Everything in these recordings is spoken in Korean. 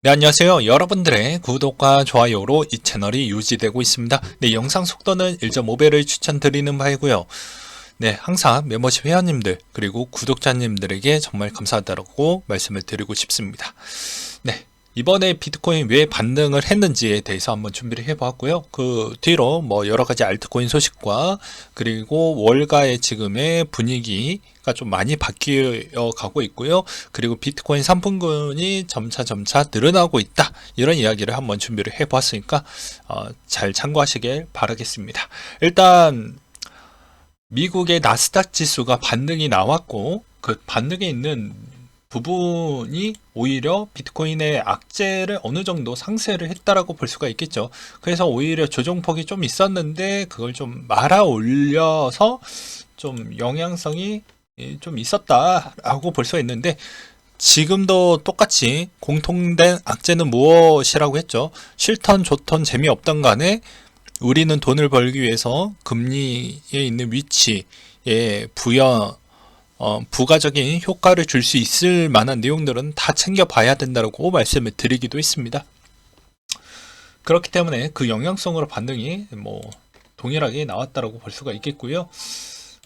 네, 안녕하세요. 여러분들의 구독과 좋아요로 이 채널이 유지되고 있습니다. 네, 영상 속도는 1.5배를 추천드리는 바이고요. 네, 항상 멤버십 회원님들 그리고 구독자님들에게 정말 감사하다고 말씀을 드리고 싶습니다. 네, 이번에 비트코인 왜 반등을 했는지에 대해서 한번 준비를 해보았고요. 그 뒤로 뭐 여러가지 알트코인 소식과 그리고 월가의 지금의 분위기가 좀 많이 바뀌어 가고 있고요. 그리고 비트코인 상품군이 점차 늘어나고 있다, 이런 이야기를 한번 준비를 해보았으니까 잘 참고하시길 바라겠습니다. 일단 미국의 나스닥 지수가 반등이 나왔고, 그 반등에 있는 부분이 오히려 비트코인의 악재를 어느 정도 상쇄를 했다라고 볼 수가 있겠죠. 그래서 오히려 조정폭이 좀 있었는데 그걸 좀 말아 올려서 좀 영향성이 좀 있었다라고 볼 수가 있는데, 지금도 똑같이 공통된 악재는 무엇이라고 했죠? 싫던 좋던 재미없던 간에 우리는 돈을 벌기 위해서 금리에 있는 위치에 부가적인 효과를 줄 수 있을 만한 내용들은 다 챙겨봐야 된다고 말씀을 드리기도 했습니다. 그렇기 때문에 그 영향성으로 반등이 동일하게 나왔다고 볼 수가 있겠고요.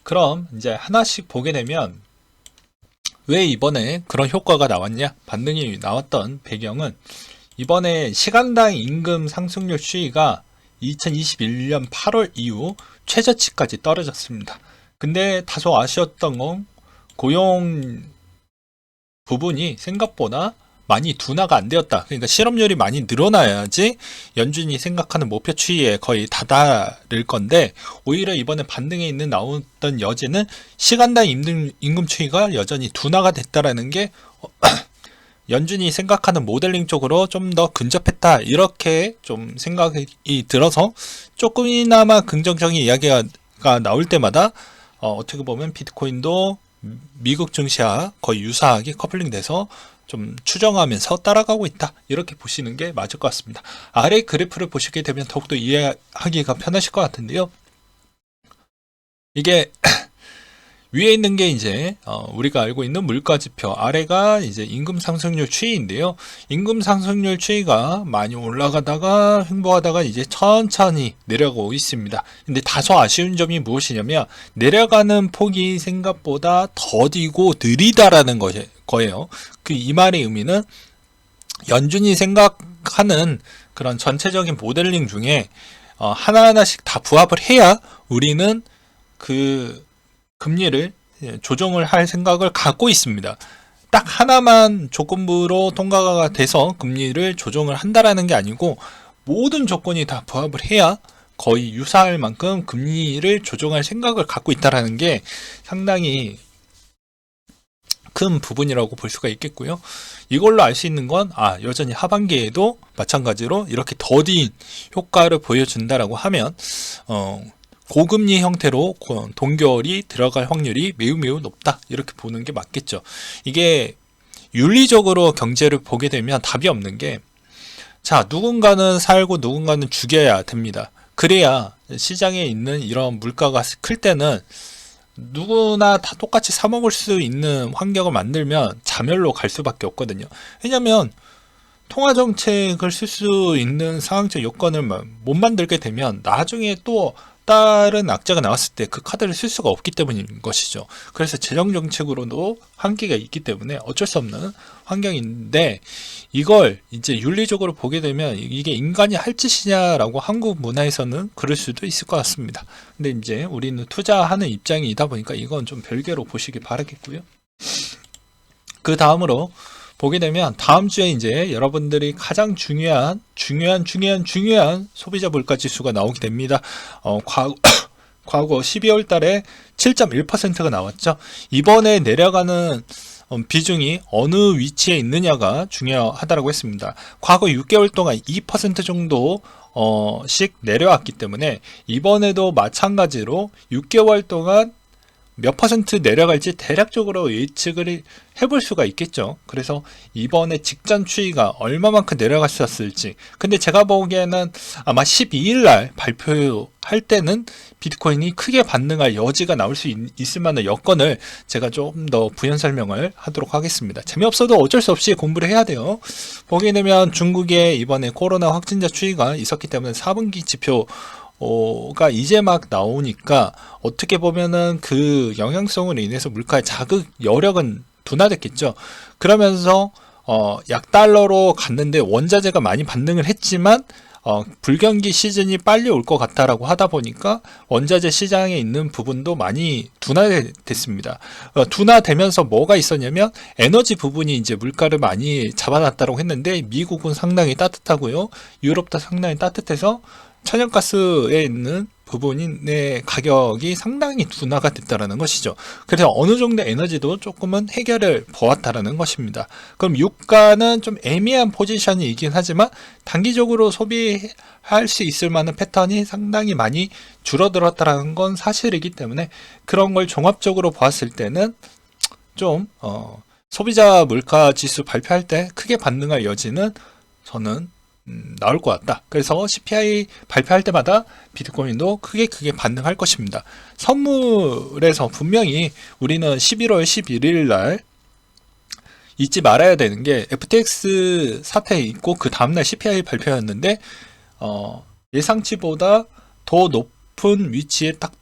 그럼 이제 하나씩 보게 되면 왜 이번에 그런 효과가 나왔냐, 반등이 나왔던 배경은 이번에 시간당 임금 상승률 추이가 2021년 8월 이후 최저치까지 떨어졌습니다. 근데 다소 아쉬웠던 건 고용 부분이 생각보다 많이 둔화가 안 되었다. 그러니까 실업률이 많이 늘어나야지 연준이 생각하는 목표 추이에 거의 다다를 건데, 오히려 이번에 반등에 있는 나왔던 여지는 시간당 임금 추이가 여전히 둔화가 됐다라는 게 연준이 생각하는 모델링 쪽으로 좀 더 근접했다, 이렇게 좀 생각이 들어서 조금이나마 긍정적인 이야기가 나올 때마다 어떻게 보면 비트코인도 미국 증시와 거의 유사하게 커플링 돼서 좀 추정하면서 따라가고 있다, 이렇게 보시는 게 맞을 것 같습니다. 아래 그래프를 보시게 되면 더욱더 이해하기가 편하실 것 같은데요. 이게 위에 있는 게 이제 우리가 알고 있는 물가지표, 아래가 이제 임금 상승률 추이인데요. 임금 상승률 추이가 많이 올라가다가 횡보하다가 이제 천천히 내려가고 있습니다. 근데 다소 아쉬운 점이 무엇이냐면 내려가는 폭이 생각보다 더디고 느리다라는 거예요. 이 말의 의미는 연준이 생각하는 그런 전체적인 모델링 중에 하나하나씩 다 부합을 해야 우리는 그 금리를 조정을 할 생각을 갖고 있습니다. 딱 하나만 조건부로 통과가 돼서 금리를 조정을 한다라는 게 아니고, 모든 조건이 다 부합을 해야 거의 유사할 만큼 금리를 조정할 생각을 갖고 있다라는 게 상당히 큰 부분이라고 볼 수가 있겠고요. 이걸로 알 수 있는 건 여전히 하반기에도 마찬가지로 이렇게 더딘 효과를 보여준다라고 하면 고금리 형태로 동결이 들어갈 확률이 매우 높다, 이렇게 보는 게 맞겠죠. 이게 윤리적으로 경제를 보게 되면 답이 없는 게, 자, 누군가는 살고 누군가는 죽여야 됩니다. 그래야 시장에 있는 이런 물가가 클 때는 누구나 다 똑같이 사 먹을 수 있는 환경을 만들면 자멸로 갈 수밖에 없거든요. 왜냐면 통화정책을 쓸 수 있는 상황적 요건을 못 만들게 되면 나중에 또 다른 악재가 나왔을 때 그 카드를 쓸 수가 없기 때문인 것이죠. 그래서 재정정책으로도 한계가 있기 때문에 어쩔 수 없는 환경인데, 이걸 이제 윤리적으로 보게 되면 이게 인간이 할 짓이냐라고 한국 문화에서는 그럴 수도 있을 것 같습니다. 근데 이제 우리는 투자하는 입장이다 보니까 이건 좀 별개로 보시기 바라겠고요. 그 다음으로 보게 되면 다음 주에 이제 여러분들이 가장 중요한 소비자 물가 지수가 나오게 됩니다. 과거 12월 달에 7.1%가 나왔죠. 이번에 내려가는 비중이 어느 위치에 있느냐가 중요하다고 했습니다. 과거 6개월 동안 2% 정도씩 내려왔기 때문에 이번에도 마찬가지로 6개월 동안 몇 퍼센트 내려갈지 대략적으로 예측을 해볼 수가 있겠죠. 그래서 이번에 직전 추이가 얼마만큼 내려갔었을지. 근데 제가 보기에는 아마 12일 날 발표할 때는 비트코인이 크게 반등할 여지가 나올 수 있을 만한 여건을 제가 좀 더 부연 설명을 하도록 하겠습니다. 재미없어도 어쩔 수 없이 공부를 해야 돼요. 보게 되면 중국에 이번에 코로나 확진자 추이가 있었기 때문에 4분기 지표가 이제 막 나오니까 어떻게 보면은 그 영향성으로 인해서 물가의 자극 여력은 둔화됐겠죠. 그러면서 약달러로 갔는데 원자재가 많이 반등을 했지만 불경기 시즌이 빨리 올 것 같다라고 하다 보니까 원자재 시장에 있는 부분도 많이 둔화됐습니다. 둔화되면서 뭐가 있었냐면 에너지 부분이 이제 물가를 많이 잡아놨다고 했는데 미국은 상당히 따뜻하고요. 유럽도 상당히 따뜻해서 천연가스에 있는 부분의 가격이 상당히 둔화가 됐다라는 것이죠. 그래서 어느 정도 에너지도 조금은 해결을 보았다라는 것입니다. 그럼 유가는 좀 애매한 포지션이긴 하지만 단기적으로 소비할 수 있을 만한 패턴이 상당히 많이 줄어들었다라는 건 사실이기 때문에 그런 걸 종합적으로 보았을 때는 좀 소비자 물가 지수 발표할 때 크게 반등할 여지는 저는 나올 것 같다. 그래서 CPI 발표할 때마다 비트코인도 크게 반등할 것입니다. 선물에서 분명히 우리는 11월 11일 날 잊지 말아야 되는 게 FTX 사태 있고 그 다음날 CPI 발표였는데 예상치보다 더 높은 위치에 딱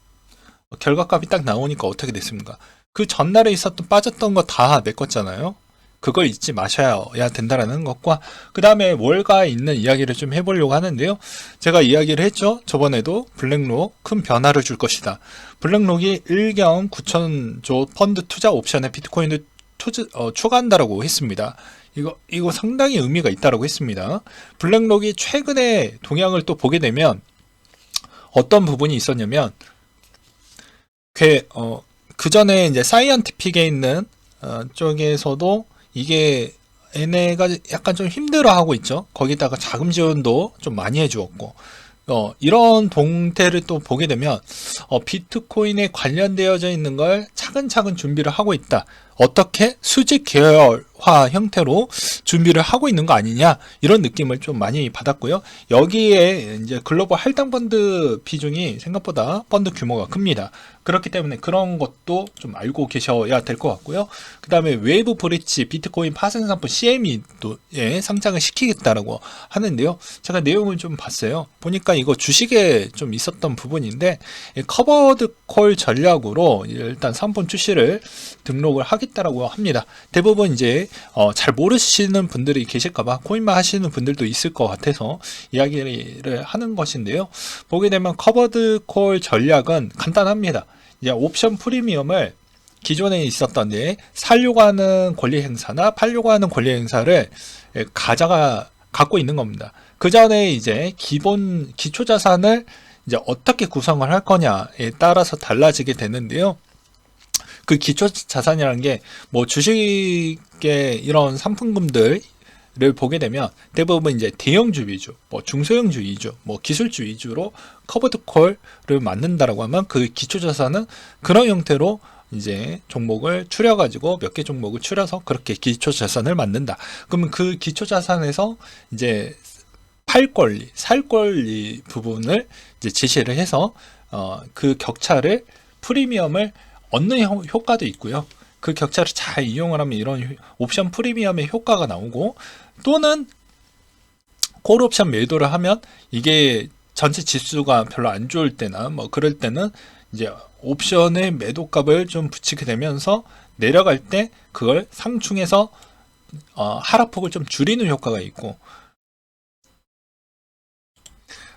결과값이 딱 나오니까 어떻게 됐습니까? 그 전날에 있었던 빠졌던 거 다 메꿨잖아요. 그걸 잊지 마셔야 된다라는 것과 그 다음에 월가에 있는 이야기를 좀 해보려고 하는데요. 제가 이야기를 했죠. 저번에도 블랙록 큰 변화를 줄 것이다. 블랙록이 1경 9천조 펀드 투자 옵션에 비트코인을 추가한다라고 했습니다. 이거 상당히 의미가 있다라고 했습니다. 블랙록이 최근에 동향을 또 보게 되면 어떤 부분이 있었냐면 그 전에 이제 사이언티픽에 있는 쪽에서도 이게 얘네가 약간 좀 힘들어하고 있죠. 거기다가 자금 지원도 좀 많이 해주었고 이런 동태를 또 보게 되면 비트코인에 관련되어져 있는 걸 차근차근 준비를 하고 있다. 어떻게 수직 계열화 형태로 준비를 하고 있는 거 아니냐 이런 느낌을 좀 많이 받았고요. 여기에 이제 글로벌 할당 펀드 비중이 생각보다 펀드 규모가 큽니다. 그렇기 때문에 그런 것도 좀 알고 계셔야 될 것 같고요. 그 다음에 웨이브 브릿지 비트코인 파생 상품 CME도 상장을 시키겠다라고 하는데요. 제가 내용을 좀 봤어요. 보니까 이거 주식에 좀 있었던 부분인데 커버드 콜 전략으로 일단 상품 출시를 등록을 하겠다라고 합니다. 대부분 이제 잘 모르시는 분들이 계실까봐 코인만 하시는 분들도 있을 것 같아서 이야기를 하는 것인데요. 보게 되면 커버드 콜 전략은 간단합니다. 이제 옵션 프리미엄을 기존에 있었던 살려고 하는 권리 행사나 팔려고 하는 권리 행사를 갖고 있는 겁니다. 그 전에 이제 기초 자산을 이제 어떻게 구성을 할 거냐에 따라서 달라지게 되는데요. 그 기초 자산이라는 게 뭐 주식의 이런 상품금들을 보게 되면 대부분 이제 대형주 위주, 뭐 중소형주 위주, 뭐 기술주 위주로 커버드 콜을 만든다라고 하면 그 기초 자산은 그런 형태로 이제 종목을 추려가지고 몇 개 종목을 추려서 그렇게 기초 자산을 만든다. 그러면 그 기초 자산에서 이제 살 권리 부분을 이제 제시를 해서 그 격차를 프리미엄을 얻는 효과도 있고요. 그 격차를 잘 이용을 하면 이런 옵션 프리미엄의 효과가 나오고 또는 콜 옵션 매도를 하면 이게 전체 지수가 별로 안 좋을 때나 뭐 그럴 때는 이제 옵션의 매도값을 좀 붙이게 되면서 내려갈 때 그걸 상충해서 하락폭을 좀 줄이는 효과가 있고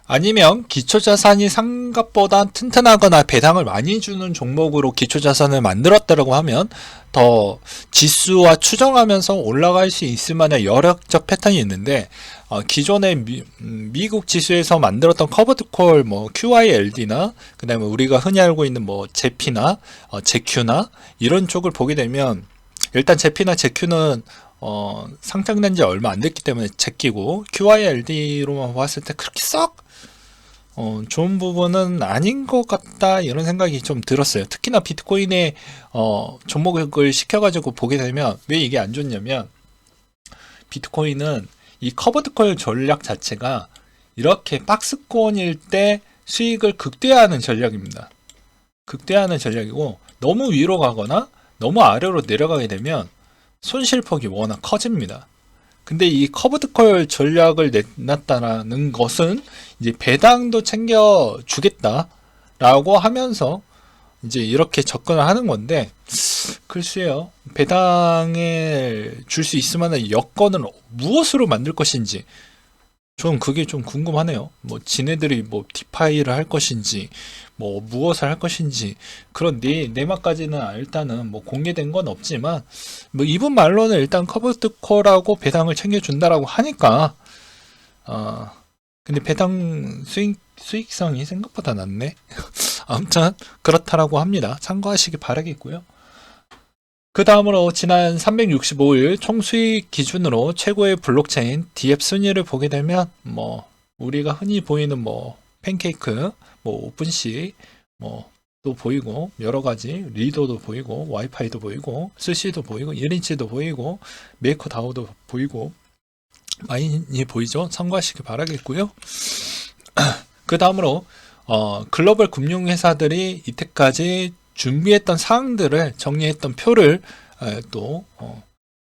아니면 기초자산이 생각보다 튼튼하거나 배당을 많이 주는 종목으로 기초자산을 만들었다고 하면 더 지수와 추정하면서 올라갈 수 있을 만한 여력적 패턴이 있는데 기존의 미국 지수에서 만들었던 커버드콜 뭐 QYLD나 그 다음에 우리가 흔히 알고 있는 뭐 제피나 제큐나 이런 쪽을 보게 되면 일단 제피나 제큐는 상장된 지 얼마 안 됐기 때문에 제끼고 QYLD로만 봤을 때 그렇게 썩 좋은 부분은 아닌 것 같다 이런 생각이 좀 들었어요. 특히나 비트코인에 접목을 시켜가지고 보게 되면 왜 이게 안 좋냐면 비트코인은 이 커버드콜 전략 자체가 이렇게 박스권일 때 수익을 극대화하는 전략입니다. 극대화하는 전략이고 너무 위로 가거나 너무 아래로 내려가게 되면 손실폭이 워낙 커집니다. 근데 이 커브드콜 전략을 내놨다는 것은 이제 배당도 챙겨 주겠다라고 하면서 이제 이렇게 접근을 하는 건데, 글쎄요, 배당을 줄 수 있을 만한 여건을 무엇으로 만들 것인지 저는 그게 좀 궁금하네요. 뭐 지네들이 뭐 디파이를 할 것인지 뭐 무엇을 할 것인지 그런 내막까지는 일단은 뭐 공개된 건 없지만 뭐 이분 말로는 일단 커버드콜하고 배당을 챙겨준다라고 하니까 근데 배당 수익성이 생각보다 낮네. 아무튼 그렇다라고 합니다. 참고하시기 바라겠고요. 그 다음으로 지난 365일 총수익 기준으로 최고의 블록체인 DF 순위를 보게 되면 뭐 우리가 흔히 보이는 뭐 팬케이크, 뭐 오픈시 뭐 또 보이고 여러 가지 리더도 보이고 와이파이도 보이고 스시도 보이고 1인치도 보이고 메이커다오도 보이고 많이 보이죠? 참고하시기 바라겠고요. 그 다음으로 글로벌 금융회사들이 이때까지 준비했던 사항들을 정리했던 표를 또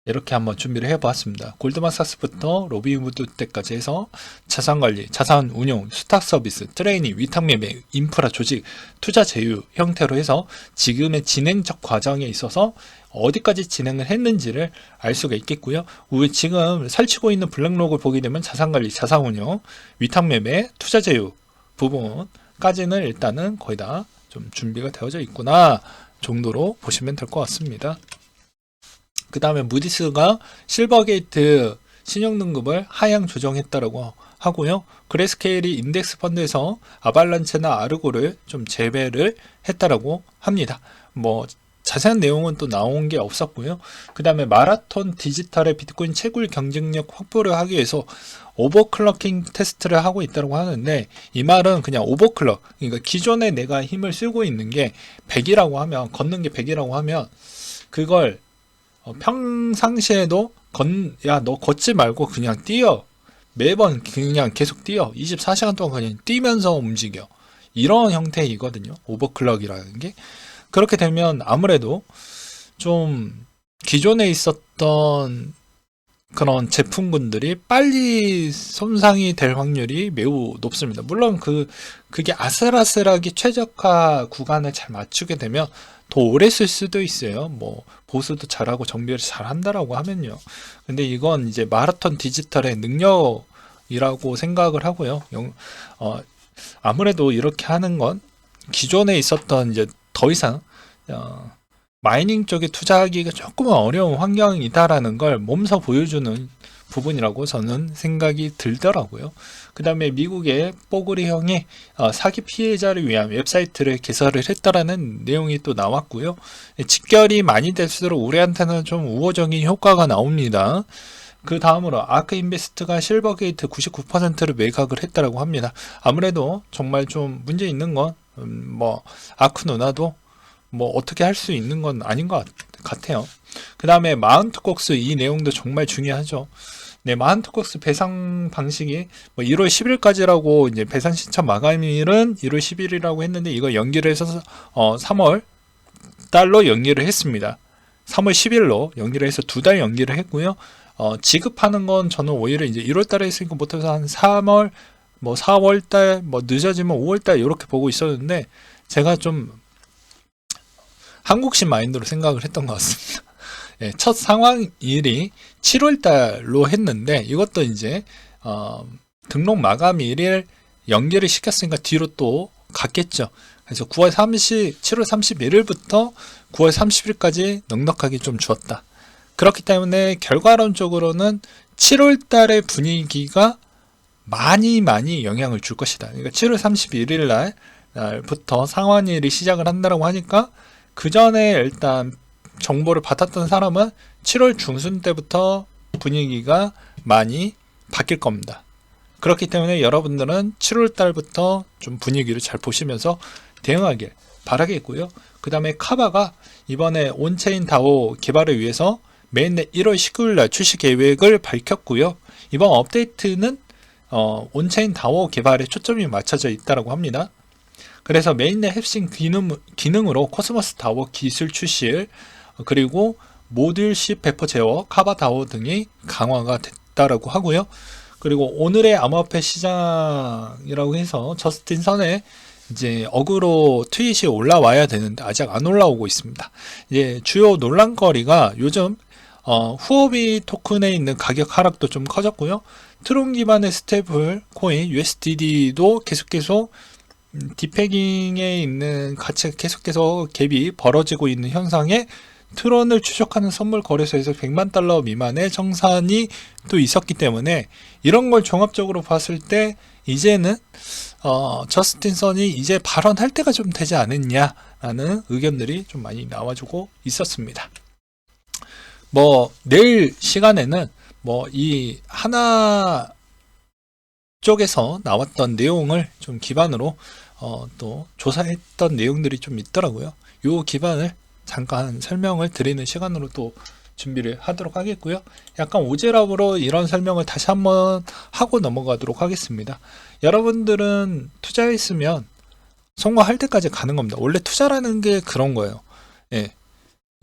이렇게 한번 준비를 해보았습니다. 골드만삭스부터 로빈후드 때까지 해서 자산관리, 자산운용, 수탁 서비스, 트레이닝, 위탁매매, 인프라 조직, 투자 제휴 형태로 해서 지금의 진행적 과정에 있어서 어디까지 진행을 했는지를 알 수가 있겠고요. 우리 지금 설치고 있는 블랙록을 보게 되면 자산관리, 자산운용, 위탁매매, 투자 제휴 부분까지는 일단은 거의 다 좀 준비가 되어져 있구나 정도로 보시면 될 것 같습니다. 그 다음에 무디스가 실버게이트 신용등급을 하향 조정했다라고 하고요. 그레스케일이 인덱스 펀드에서 아발란체나 아르고를 좀 제외를 했다라고 합니다. 뭐 자세한 내용은 또 나온 게 없었고요. 그 다음에 마라톤 디지털의 비트코인 채굴 경쟁력 확보를 하기 위해서 오버클럭킹 테스트를 하고 있다고 하는데, 이 말은 그냥 오버클럭, 그러니까 기존에 내가 힘을 쓰고 있는 게 100이라고 하면, 걷는 게 100이라고 하면 그걸 평상시에도 야 너 걷지 말고 그냥 뛰어, 매번 그냥 계속 뛰어, 24시간 동안 그냥 뛰면서 움직여, 이런 형태이거든요. 오버클럭이라는 게. 그렇게 되면 아무래도 좀 기존에 있었던 그런 제품군들이 빨리 손상이 될 확률이 매우 높습니다. 물론 그게 아슬아슬하게 최적화 구간을 잘 맞추게 되면 더 오래 쓸 수도 있어요. 뭐 보수도 잘하고 정비를 잘한다라고 하면요. 근데 이건 이제 마라톤 디지털의 능력이라고 생각을 하고요. 아무래도 이렇게 하는 건 기존에 있었던 이제 더 이상 마이닝 쪽에 투자하기가 조금 어려운 환경이다라는 걸 몸소 보여주는 부분이라고 저는 생각이 들더라고요. 그 다음에 미국의 뽀글이 형이 사기 피해자를 위한 웹사이트를 개설을 했다라는 내용이 또 나왔고요. 직결이 많이 될수록 우리한테는 좀 우호적인 효과가 나옵니다. 그 다음으로 아크인베스트가 실버게이트 99%를 매각을 했다라고 합니다. 아무래도 정말 좀 문제 있는 건 뭐 아크 누나도 뭐 어떻게 할 수 있는 건 아닌 것 같아요. 그 다음에 마운트콕스, 이 내용도 정말 중요하죠. 네, 마운트콕스 배상 방식이 뭐 1월 10일까지라고 이제 배상 신청 마감일은 1월 10일이라고 했는데 이거 연기를 해서 3월 달로 연기를 했습니다. 3월 10일로 연기를 해서 2달 연기를 했고요. 지급하는 건 저는 오히려 이제 1월 달에 했으니까 못해서 한 3월, 뭐 4월 달, 뭐 늦어지면 5월 달 이렇게 보고 있었는데, 제가 좀 한국식 마인드로 생각을 했던 것 같습니다. 예, 첫 상환일이 7월 달로 했는데 이것도 이제 등록 마감일을 연기를 시켰으니까 뒤로 또 갔겠죠. 그래서 7월 31일부터 9월 30일까지 넉넉하게 좀 주었다. 그렇기 때문에 결과론적으로는 7월 달의 분위기가 많이 영향을 줄 것이다. 그러니까 7월 31일 날부터 상환일이 시작을 한다고 하니까 그 전에 일단 정보를 받았던 사람은 7월 중순 때부터 분위기가 많이 바뀔 겁니다. 그렇기 때문에 여러분들은 7월 달부터 좀 분위기를 잘 보시면서 대응하길 바라겠고요. 그 다음에 카바가 이번에 온체인 다오 개발을 위해서 메인넷 1월 19일 날 출시 계획을 밝혔고요. 이번 업데이트는 온체인 다오 개발에 초점이 맞춰져 있다고 합니다. 그래서 메인넷 핵심 기능으로 코스모스 다오 기술 출시를, 그리고 모듈 10 배포 제어, 카바 다오 등이 강화가 됐다라고 하고요. 그리고 오늘의 암호화폐 시장이라고 해서 저스틴 선의 이제 어그로 트윗이 올라와야 되는데 아직 안 올라오고 있습니다. 이제 주요 논란거리가 요즘 후오비 토큰에 있는 가격 하락도 좀 커졌고요. 트론 기반의 스테이블 코인 USDD도 계속 디페깅에 있는 가치가 계속해서 갭이 벌어지고 있는 현상에 트론을 추적하는 선물 거래소에서 100만 달러 미만의 정산이 또 있었기 때문에 이런 걸 종합적으로 봤을 때 이제는 저스틴 선이 이제 발언할 때가 좀 되지 않았냐라는 의견들이 좀 많이 나와주고 있었습니다. 뭐 내일 시간에는 뭐 이 하나 쪽에서 나왔던 내용을 좀 기반으로 또 조사했던 내용들이 좀 있더라고요. 요 기반을 잠깐 설명을 드리는 시간으로 또 준비를 하도록 하겠고요. 약간 오지랖으로 이런 설명을 다시 한번 하고 넘어가도록 하겠습니다. 여러분들은 투자했으면 성공할 때까지 가는 겁니다. 원래 투자라는 게 그런 거예요. 예.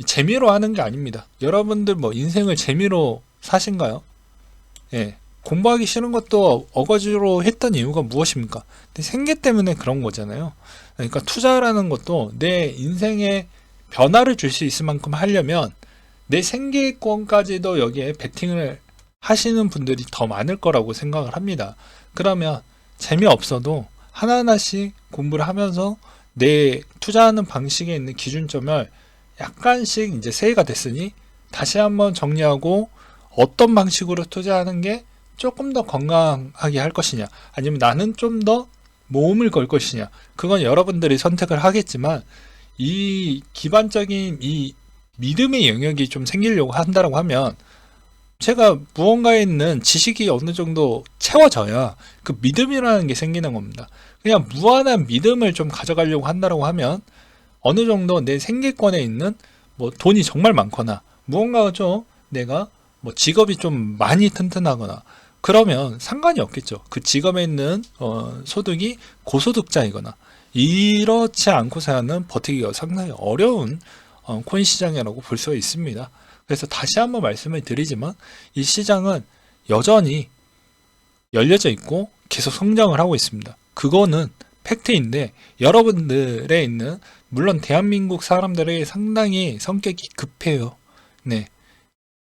재미로 하는 게 아닙니다. 여러분들 뭐 인생을 재미로 사신가요? 예. 공부하기 싫은 것도 어거지로 했던 이유가 무엇입니까? 생계 때문에 그런 거잖아요. 그러니까 투자라는 것도 내 인생에 변화를 줄 수 있을 만큼 하려면 내 생계권까지도 여기에 베팅을 하시는 분들이 더 많을 거라고 생각을 합니다. 그러면 재미없어도 하나하나씩 공부를 하면서 내 투자하는 방식에 있는 기준점을 약간씩 이제 새해가 됐으니 다시 한번 정리하고 어떤 방식으로 투자하는 게 조금 더 건강하게 할 것이냐, 아니면 나는 좀 더 모험을 걸 것이냐, 그건 여러분들이 선택을 하겠지만 이 기반적인 이 믿음의 영역이 좀 생기려고 한다고 하면 제가 무언가에 있는 지식이 어느 정도 채워져야 그 믿음이라는 게 생기는 겁니다. 그냥 무한한 믿음을 좀 가져가려고 한다고 하면 어느 정도 내 생계권에 있는 뭐 돈이 정말 많거나 무언가가 좀 내가 뭐 직업이 좀 많이 튼튼하거나 그러면 상관이 없겠죠. 그 직업에 있는 소득이 고소득자이거나 이렇지 않고서는 버티기가 상당히 어려운 코인 시장이라고 볼 수가 있습니다. 그래서 다시 한번 말씀을 드리지만 이 시장은 여전히 열려져 있고 계속 성장을 하고 있습니다. 그거는 팩트인데 여러분들에 있는, 물론 대한민국 사람들의 상당히 성격이 급해요. 네,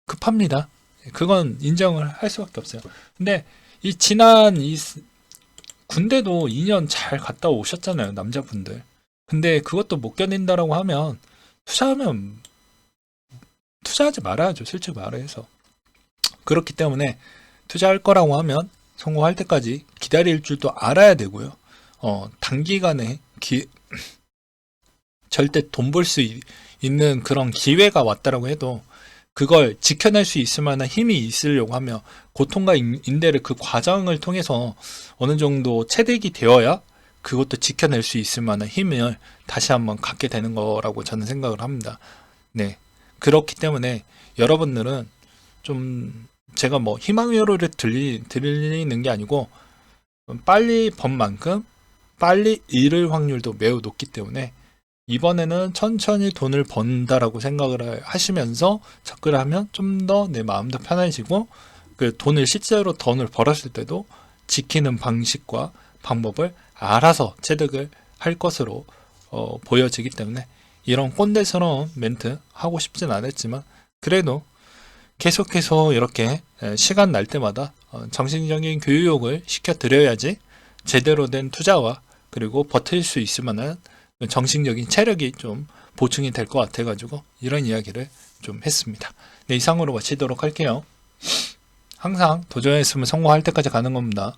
급합니다. 그건 인정을 할 수밖에 없어요. 근데 이 지난 이 군대도 2년 잘 갔다 오셨잖아요, 남자분들. 근데 그것도 못 견딘다라고 하면 투자하지 말아야죠, 솔직히 말해서. 그렇기 때문에 투자할 거라고 하면 성공할 때까지 기다릴 줄도 알아야 되고요. 단기간에 절대 돈 벌 수 있는 그런 기회가 왔다라고 해도 그걸 지켜낼 수 있을 만한 힘이 있으려고 하면 고통과 인내를 그 과정을 통해서 어느 정도 체득이 되어야 그것도 지켜낼 수 있을 만한 힘을 다시 한번 갖게 되는 거라고 저는 생각을 합니다. 네. 그렇기 때문에 여러분들은 좀 제가 뭐 희망회로를 드리는 게 아니고 빨리 번 만큼 빨리 잃을 확률도 매우 높기 때문에 이번에는 천천히 돈을 번다라고 생각을 하시면서 접근을 하면 좀 더 내 마음도 편해지고 그 돈을 실제로 돈을 벌었을 때도 지키는 방식과 방법을 알아서 체득을 할 것으로 보여지기 때문에 이런 꼰대스러운 멘트 하고 싶진 않았지만 그래도 계속해서 이렇게 시간 날 때마다 정신적인 교육을 시켜드려야지 제대로 된 투자와 그리고 버틸 수 있을 만한 정신적인 체력이 좀 보충이 될 것 같아가지고 이런 이야기를 좀 했습니다. 네, 이상으로 마치도록 할게요. 항상 도전했으면 성공할 때까지 가는 겁니다.